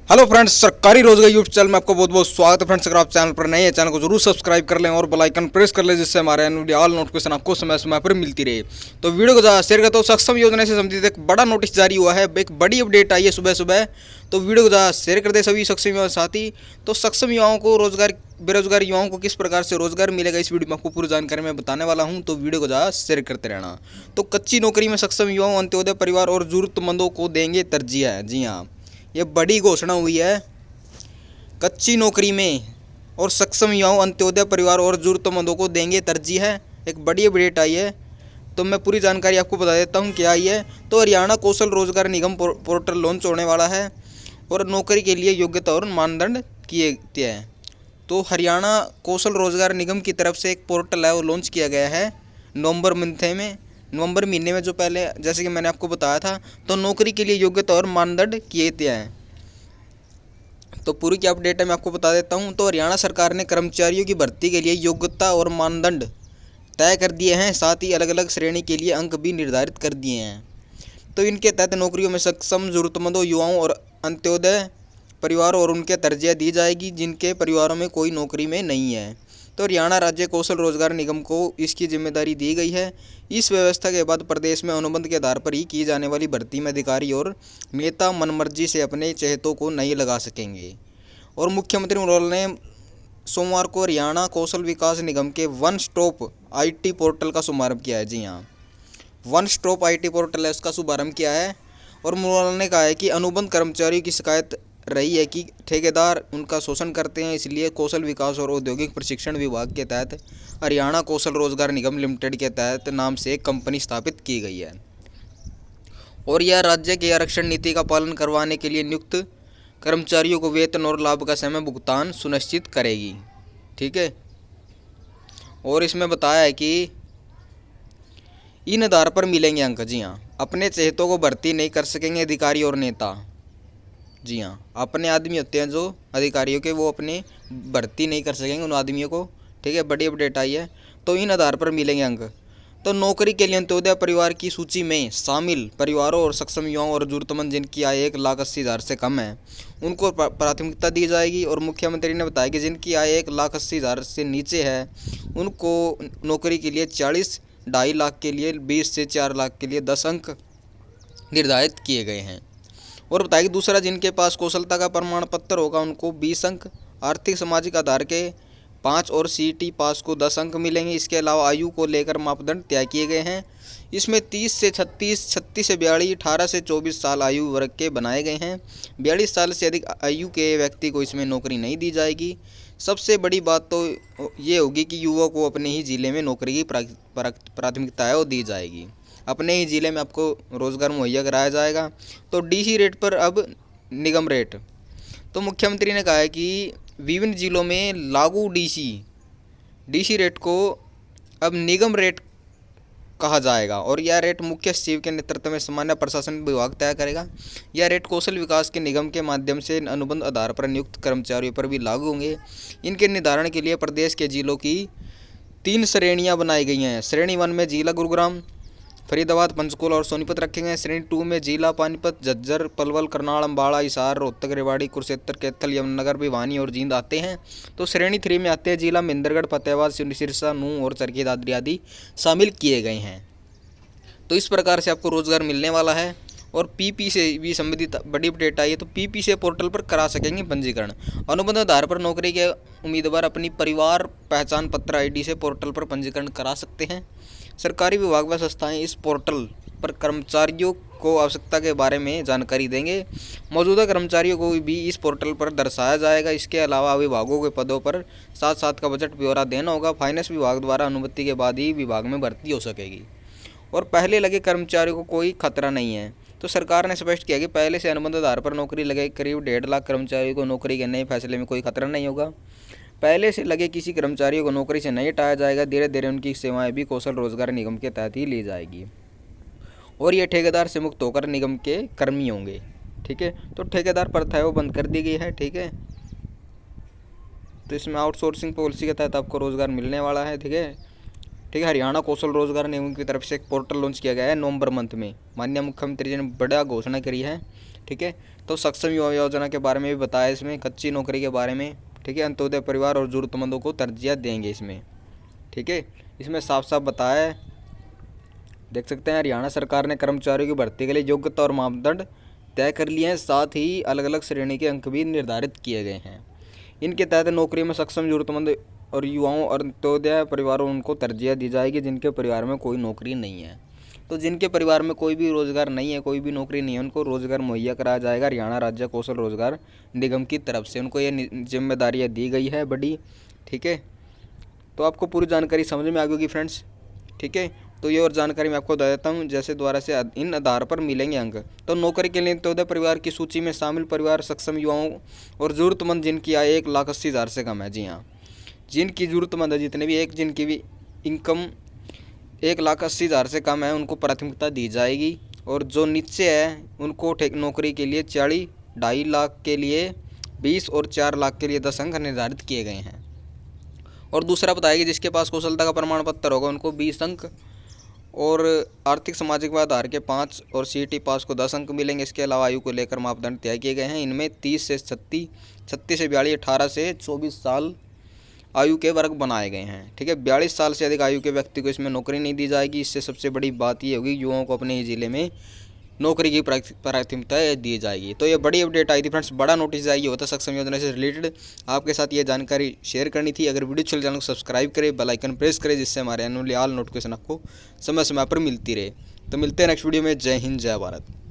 Hello friends, सरकारी रोजगार YouTube channel में आपको बहुत बहुत स्वागत है। फ्रेंड्स, अगर आप चैनल पर नए हैं, चैनल को जरूर सब्सक्राइब कर लें और बेल आइकन प्रेस कर लें, जिससे हमारे ऑल नोटिफिकेशन आपको समय समय पर मिलती रहे। तो वीडियो को ज़्यादा शेयर करता हूँ। सक्षम योजना से संबंधित एक बड़ा नोटिस जारी हुआ है, एक बड़ी अपडेट आई है सुबह सुबह। तो वीडियो को ज़्यादा शेयर कर दे सभी सक्षम युवा साथी। तो सक्षम युवाओं को रोजगार, बेरोजगार युवाओं को किस प्रकार से रोजगार मिलेगा, इस वीडियो में आपको पूरी जानकारी मैं बताने वाला हूं। तो वीडियो को ज़्यादा शेयर करते रहना। तो कच्ची नौकरी में सक्षम युवाओं, अंत्योदय परिवार और जरूरतमंदों को देंगे तरजीह है। जी हाँ, ये बड़ी घोषणा हुई है। कच्ची नौकरी में और सक्षम युवाओं, अंत्योदय परिवार और जरूरतमंदों को देंगे तरजीह है। एक बड़ी अपडेट आई है। तो मैं पूरी जानकारी आपको बता देता हूँ क्या आई है। तो हरियाणा कौशल रोजगार निगम पोर्टल लॉन्च होने वाला है और नौकरी के लिए योग्यता और मानदंड किए गए हैं। तो हरियाणा कौशल रोजगार निगम की तरफ से एक पोर्टल है, वो लॉन्च किया गया है नवंबर महीने में। जो पहले जैसे कि मैंने आपको बताया था, तो नौकरी के लिए योग्यता और मानदंड किए गए हैं। तो पूरी क्या अपडेट है मैं आपको बता देता हूं। तो हरियाणा सरकार ने कर्मचारियों की भर्ती के लिए योग्यता और मानदंड तय कर दिए हैं, साथ ही अलग अलग श्रेणी के लिए अंक भी निर्धारित कर दिए हैं। तो इनके तहत नौकरियों में सक्षम, जरूरतमंदों, युवाओं और अंत्योदय परिवारों और उनके तरजीह दी जाएगी जिनके परिवारों में कोई नौकरी में नहीं है। तो हरियाणा राज्य कौशल रोजगार निगम को इसकी जिम्मेदारी दी गई है। इस व्यवस्था के बाद प्रदेश में अनुबंध के आधार पर ही की जाने वाली भर्ती में अधिकारी और नेता मनमर्जी से अपने चहेतों को नहीं लगा सकेंगे। और मुख्यमंत्री मनोहर ने सोमवार को हरियाणा कौशल विकास निगम के वन स्टॉप आईटी पोर्टल का शुभारंभ किया है। जी हाँ, वन स्टॉप आईटी पोर्टल है, उसका शुभारंभ किया है। और मनोहर ने कहा है कि अनुबंध कर्मचारियों की शिकायत रही है कि ठेकेदार उनका शोषण करते हैं, इसलिए कौशल विकास और औद्योगिक प्रशिक्षण विभाग के तहत हरियाणा कौशल रोजगार निगम लिमिटेड के तहत नाम से एक कंपनी स्थापित की गई है। और यह राज्य की आरक्षण नीति का पालन करवाने के लिए नियुक्त कर्मचारियों को वेतन और लाभ का समय भुगतान सुनिश्चित करेगी। ठीक है। और इसमें बताया है कि इन आधार पर मिलेंगे अंक। जी हाँ, अपने चहेतों को भर्ती नहीं कर सकेंगे अधिकारी और नेता। जी हाँ, अपने आदमी होते हैं जो अधिकारियों के, वो अपने भर्ती नहीं कर सकेंगे उन आदमियों को। ठीक है, बड़ी अपडेट आई है। तो इन आधार पर मिलेंगे अंक। तो नौकरी के लिए अंत्योदय परिवार की सूची में शामिल परिवारों और सक्षम युवाओं और जरूरतमंद जिनकी आय 1,80,000 से कम है, उनको प्राथमिकता दी जाएगी। और मुख्यमंत्री ने बताया कि जिनकी आय 1,80,000 से नीचे है, उनको नौकरी के लिए 40, 2.5 लाख के लिए 20 से 4 लाख के लिए 10 अंक निर्धारित किए गए हैं। और बताया कि दूसरा, जिनके पास कौशलता का प्रमाण पत्र होगा उनको 20 अंक, आर्थिक सामाजिक आधार के 5 और सीईटी पास को 10 अंक मिलेंगे। इसके अलावा आयु को लेकर मापदंड तय किए गए हैं। इसमें 30 से 36, 36 से 42, 18 से 24 साल आयु वर्ग के बनाए गए हैं। 42 साल से अधिक आयु के व्यक्ति को इसमें नौकरी नहीं दी जाएगी। सबसे बड़ी बात तो ये होगी कि युवा को अपने ही ज़िले में नौकरी की प्राथमिकता है वो दी जाएगी। अपने ही ज़िले में आपको रोज़गार मुहैया कराया जाएगा। तो डीसी रेट पर अब निगम रेट। तो मुख्यमंत्री ने कहा है कि विभिन्न जिलों में लागू डीसी रेट को अब निगम रेट कहा जाएगा। और यह रेट मुख्य सचिव के नेतृत्व में सामान्य प्रशासन विभाग तय करेगा। यह रेट कौशल विकास के निगम के माध्यम से अनुबंध आधार पर नियुक्त कर्मचारियों पर भी लागू होंगे। इनके निर्धारण के लिए प्रदेश के जिलों की 3 श्रेणियां बनाई गई हैं। श्रेणी 1 में जिला गुरुग्राम, फरीदाबाद, पंचकुला और सोनीपत रखे गए हैं। श्रेणी 2 में जिला पानीपत, झज्जर, पलवल, करनाल, अम्बाड़ा, हिसार, रोहतक, रेवाड़ी, कुरुक्षेत्र, कैथल, यमुनानगर, भिवानी और जींद आते हैं। तो श्रेणी 3 में आते हैं जिला महेंद्रगढ़, फतेहाबाद, सिरसा, नूंह और चरखी दादरी आदि शामिल किए गए हैं। तो इस प्रकार से आपको रोजगार मिलने वाला है। और पीपी से भी संबंधित बड़ी अपडेट आई है। तो पीपी से पोर्टल पर करा सकेंगे पंजीकरण। अनुबंध आधार पर नौकरी के उम्मीदवार अपनी परिवार पहचान पत्र आईडी से पोर्टल पर पंजीकरण करा सकते हैं। सरकारी विभाग व संस्थाएं इस पोर्टल पर कर्मचारियों को आवश्यकता के बारे में जानकारी देंगे। मौजूदा कर्मचारियों को भी इस पोर्टल पर दर्शाया जाएगा। इसके अलावा विभागों के पदों पर साथ साथ का बजट ब्यौरा देना होगा। फाइनेंस विभाग द्वारा अनुमति के बाद ही विभाग में भर्ती हो सकेगी। और पहले लगे कर्मचारियों को कोई खतरा नहीं है। तो सरकार ने स्पष्ट किया कि पहले से अनुबंध आधार पर नौकरी लगे करीब 1.5 लाख कर्मचारियों को नौकरी के नए फैसले में कोई खतरा नहीं होगा। पहले से लगे किसी कर्मचारियों को नौकरी से नहीं हटाया जाएगा। धीरे धीरे उनकी सेवाएं भी कौशल रोजगार निगम के तहत ही ली जाएगी और ये ठेकेदार से मुक्त होकर निगम के कर्मी होंगे। ठीक है, तो ठेकेदार प्रथा है वो बंद कर दी गई है। ठीक है, तो इसमें आउटसोर्सिंग पॉलिसी के तहत आपको रोजगार मिलने वाला है। ठीक है, हरियाणा कौशल रोजगार निगम की तरफ से एक पोर्टल लॉन्च किया गया है नवंबर मंथ में। माननीय मुख्यमंत्री जी ने बड़ा घोषणा करी है। ठीक है। तो सक्षम युवा योजना के बारे में भी बताया इसमें, कच्ची नौकरी के बारे में, ठीक है। अंत्योदय परिवार और ज़रूरतमंदों को तरजीह देंगे इसमें, ठीक है। इसमें साफ साफ बताया है, देख सकते हैं। हरियाणा सरकार ने कर्मचारियों की भर्ती के लिए योग्यता और मापदंड तय कर लिए हैं, साथ ही अलग अलग श्रेणी के अंक भी निर्धारित किए गए हैं। इनके तहत नौकरी में सक्षम जरूरतमंद और युवाओं और अंत्योदय परिवारों उनको तरजीह दी जाएगी जिनके परिवार में कोई नौकरी नहीं है। तो जिनके परिवार में कोई भी रोज़गार नहीं है, कोई भी नौकरी नहीं है, उनको रोज़गार मुहैया कराया जाएगा हरियाणा राज्य कौशल रोजगार निगम की तरफ से। उनको ये जिम्मेदारियाँ दी गई है बड़ी, ठीक है। तो आपको पूरी जानकारी समझ में आ गई होगी फ्रेंड्स, ठीक है। तो ये और जानकारी मैं आपको बता देता हूँ, जैसे द्वारा से इन आधार पर मिलेंगे अंक। तो नौकरी के लिए अंत्योदय परिवार की सूची में शामिल परिवार सक्षम युवाओं और ज़रूरतमंद जिनकी आय 1,80,000 से कम है। जी हाँ, जिनकी ज़रूरतमंद है, जितने भी जिनकी भी इनकम 1,80,000 से कम है उनको प्राथमिकता दी जाएगी। और जो नीचे है उनको नौकरी के लिए 40, 2.5 लाख के लिए 20 और 4 लाख के लिए 10 अंक निर्धारित किए गए हैं। और दूसरा बताया कि जिसके पास कौशलता का प्रमाण पत्र होगा उनको 20 अंक और आर्थिक सामाजिक आधार के 5 और CET पास को 10 अंक मिलेंगे। इसके अलावा आयु को लेकर मापदंड तय किए गए हैं। इनमें 30 से 36, 36 से 42, 18 से 24 साल आयु के वर्ग बनाए गए हैं, ठीक है। 42 साल से अधिक आयु के व्यक्ति को इसमें नौकरी नहीं दी जाएगी। इससे सबसे बड़ी बात ये होगी युवाओं को अपने ही ज़िले में नौकरी की प्राथमिकता दी जाएगी। तो ये बड़ी अपडेट आई थी फ्रेंड्स, बड़ा नोटिस आई होता सक्षम योजना से रिलेटेड। आपके साथ ये जानकारी शेयर करनी थी। अगर वीडियो चल चैनल को सब्सक्राइब करें, बेल आइकन प्रेस करें, जिससे हमारे एनुअल ऑल नोटिफिकेशन आपको समय समय पर मिलती रहे। तो मिलते हैं नेक्स्ट वीडियो में। जय हिंद, जय भारत।